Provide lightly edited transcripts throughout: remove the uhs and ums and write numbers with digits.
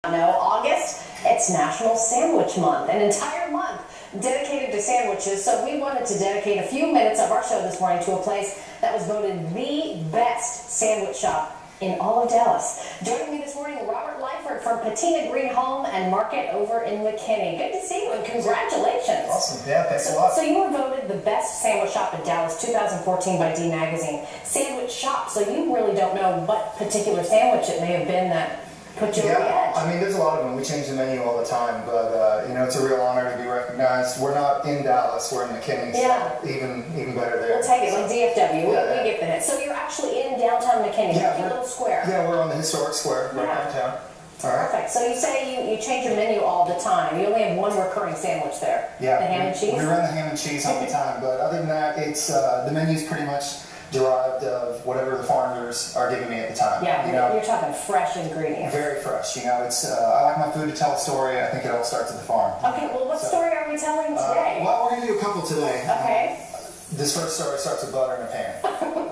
No, August, it's National Sandwich Month, an entire month dedicated to sandwiches, so we wanted to dedicate a few minutes of our show this morning to a place that was voted the best sandwich shop in all of Dallas. Joining me this morning, Robert Lyford from Patina Green Home and Market over in McKinney. Good to see you and congratulations. Awesome, yeah, thanks a lot. So you were voted the best sandwich shop in Dallas 2014 by D Magazine. Sandwich shop, so you really don't know what particular sandwich it may have been that put you over the edge. I mean, there's a lot of them. We change the menu all the time, but you know, it's a real honor to be recognized. We're not in Dallas, we're in McKinney, so even better there. We'll take it, like DFW, we get the hit. So you're actually in downtown McKinney, a little square. Yeah, we're on the historic square, right downtown. All right. Perfect. So you say you change your menu all the time. You only have one recurring sandwich there. Yeah. The ham and cheese? We run the ham and cheese all the time, but other than that, it's the menu's pretty much derived of whatever the farmers are giving me at the time. Yeah, you know, you're talking fresh ingredients. Very fresh. You know, it's I like my food to tell a story. I think it all starts at the farm. Okay, well, what story are we telling today? Well, we're going to do a couple today. Okay. This first story starts with butter in a pan.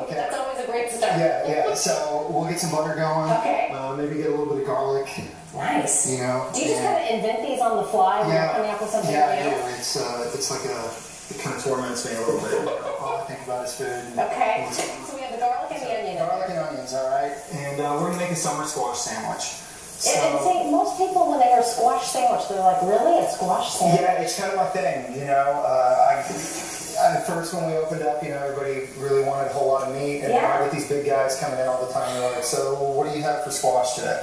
Okay. That's always a great start. Yeah. So we'll get some butter going. Okay. Maybe get a little bit of garlic. Nice. You know. Do you just kind of invent these on the fly when you're coming up with something? Yeah, I do. It's like it kind of torments me a little bit. All I think about is food. Okay. So we have the garlic and the onion. Garlic and onions, all right. And we're gonna make a summer squash sandwich. So, and see, most people when they hear squash sandwich, they're like, really, a squash sandwich? Yeah, it's kind of my thing. You know, at first when we opened up, you know, everybody really wanted a whole lot of meat, and I get these big guys coming in all the time. They're like, so what do you have for squash today?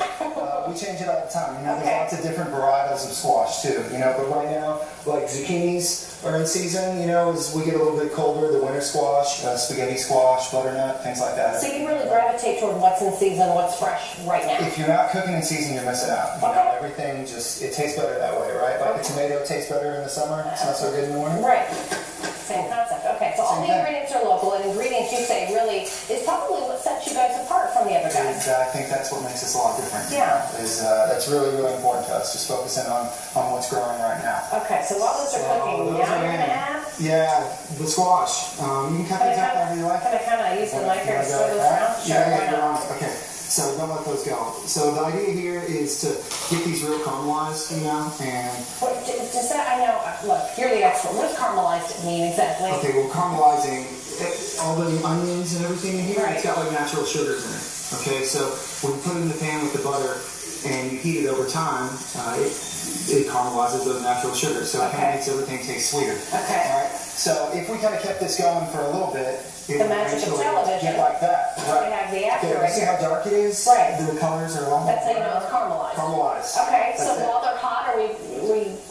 We change it all the time. You know, there's lots of different varietals of squash too. You know, but right now, like zucchinis are in season. You know, as we get a little bit colder, the winter squash, spaghetti squash, butternut, things like that. So you really gravitate toward what's in season, what's fresh right now. If you're not cooking in season, you're missing out. You know, everything it tastes better that way, right? Like a tomato tastes better in the summer. It's not so good in the morning. Right. Same concept. Okay, so all the ingredients are local, and ingredients you say really is probably what sets you guys apart from the other guys. I think that's what makes us a lot different. Yeah. That's really, really important to us, just focusing on what's growing right now. Okay, so while those are cooking, now you're going to add? Yeah, the squash. You can cut these out however you like. Can I kind of use the knife here to stir those around? Sure, yeah, okay. So don't let those go. So the idea here is to get these real caramelized, you know, and... Does that, I know, look, you're the expert. What does caramelized mean exactly? Okay, well, caramelizing, all the onions and everything in here, it's got like natural sugars in it. Okay, so when you put it in the pan with the butter and you heat it over time, it caramelizes those natural sugars, so it kind of makes everything taste sweeter. Okay. All right, so if we kind of kept this going for a little bit, it the magic of television. Get like that. Right. We have the after. Okay, you see how dark it is? Right. The colors are all. That's how you know it's caramelized. Caramelized. Okay, so while they're hot, are we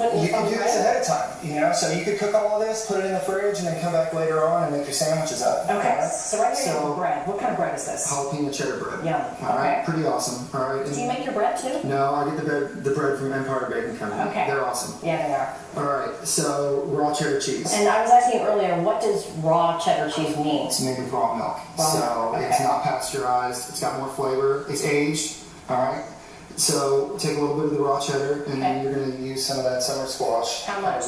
putting You can do this ahead of time, you know, so you could cook all of this, put it in the fridge, and then come back later on and make your sandwiches up. Okay, so right here you have bread. What kind of bread is this? Jalapeno cheddar bread. Yeah. All right, pretty awesome. All right. Do you make your bread too? No, I get the bread from Empire Baking Company. Okay. They're awesome. Yeah, they are. All right, so raw cheddar cheese. And I was asking you earlier, what does raw cheddar cheese mean? It's made with raw milk. Wow. So it's not pasteurized. It's got more flavor. It's aged. All right. So take a little bit of the raw cheddar, and then you're going to use some of that summer squash. How much?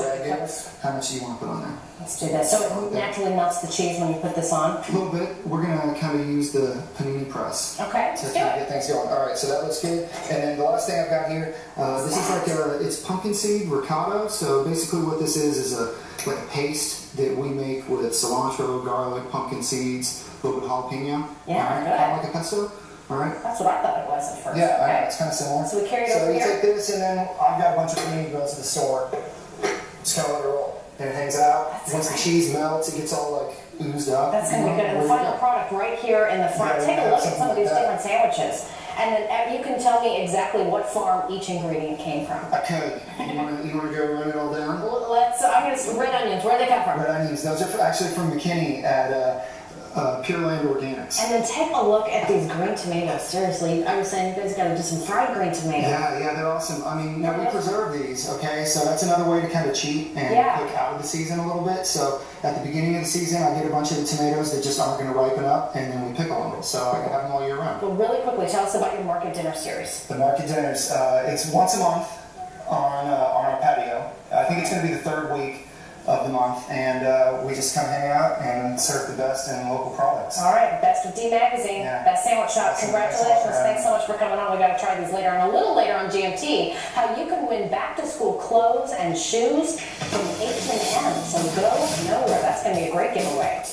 How much do you want to put on there? Let's do that. So it naturally melts the cheese when you put this on? A little bit. We're going to kind of use the panini press. Okay. To get things going. All right. So that looks good. And then the last thing I've got here, this is like it's pumpkin seed ricotta. So basically what this is like a paste that we make with cilantro, garlic, pumpkin seeds, a little bit of jalapeno. Yeah, right? Kind of like a pesto. All right. That's what I thought it was at first. Yeah, I know, it's kind of similar. So we carry it over here? So you take this, and then I've got a bunch of panini grills at the store. Just kind of let it roll. And it hangs out. Once the cheese melts, it gets all like oozed up. That's going to be good. And the final product right here in the front. Take a look at some of these different sandwiches. And then you can tell me exactly what farm each ingredient came from. I could. You want to go run it all down? I'm going to, red onions, where do they come from? Red onions. Those are actually from McKinney at Pure Land Organics. And then take a look at these green tomatoes. Seriously, I was saying you guys got to do some fried green tomatoes. Yeah, they're awesome. I mean, now we preserve these, okay? So that's another way to kind of cheat and cook out of the season a little bit. So at the beginning of the season, I get a bunch of the tomatoes that just aren't going to ripen up, and then we pickle them. So I can have them all year round. Well, really quickly, tell us about your market dinner series. The market dinners, it's once a month on our patio. I think it's going to be the third week. of the month, and we just come hang out and serve the best in local products. All right, Best of D Magazine, Best Sandwich Shop. Congratulations. Thanks so much for coming on. We got to try these later on, a little later on GMT, how you can win back to school clothes and shoes from H&M. So go nowhere. That's going to be a great giveaway.